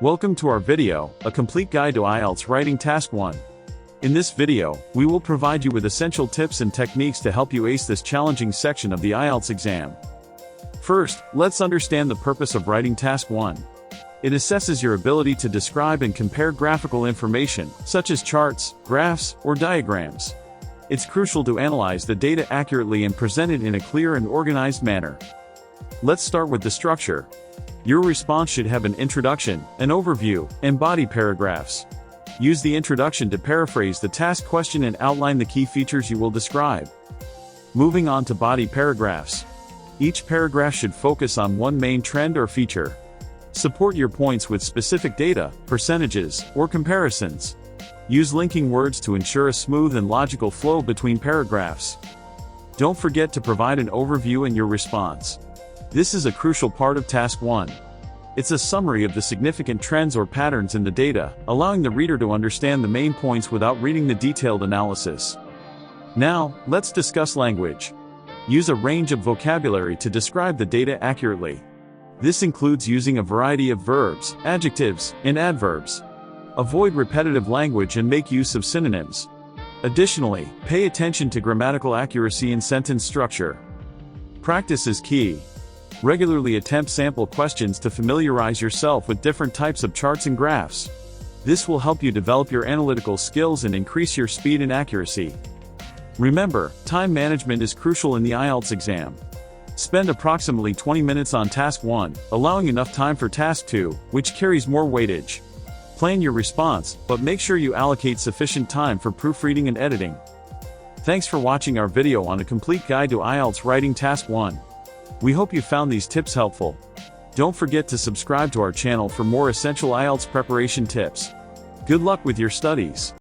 Welcome to our video, a complete guide to Ielts writing task 1. In this video, we will provide you with essential tips and techniques to help you ace this challenging section of the Ielts exam. First, let's understand the purpose of writing task 1. It assesses your ability to describe and compare graphical information, such as charts, graphs, or diagrams. It's crucial to analyze the data accurately and present it in a clear and organized manner. Let's start with the structure. Your response should have an introduction, an overview, and body paragraphs. Use the introduction to paraphrase the task question and outline the key features you will describe. Moving on to body paragraphs. Each paragraph should focus on one main trend or feature. Support your points with specific data, percentages, or comparisons. Use linking words to ensure a smooth and logical flow between paragraphs. Don't forget to provide an overview in your response. This is a crucial part of task 1. It's a summary of the significant trends or patterns in the data, allowing the reader to understand the main points without reading the detailed analysis. Now, let's discuss language. Use a range of vocabulary to describe the data accurately. This includes using a variety of verbs, adjectives, and adverbs. Avoid repetitive language and make use of synonyms. Additionally, pay attention to grammatical accuracy and sentence structure. Practice is key. Regularly attempt sample questions to familiarize yourself with different types of charts and graphs. This will help you develop your analytical skills and increase your speed and accuracy. Remember, time management is crucial in the Ielts exam. Spend approximately 20 minutes on task 1, allowing enough time for task 2, which carries more weightage. Plan your response, but make sure you allocate sufficient time for proofreading and editing. Thanks for watching our video on a complete guide to Ielts writing task 1. We hope you found these tips helpful. Don't forget to subscribe to our channel for more essential Ielts preparation tips. Good luck with your studies.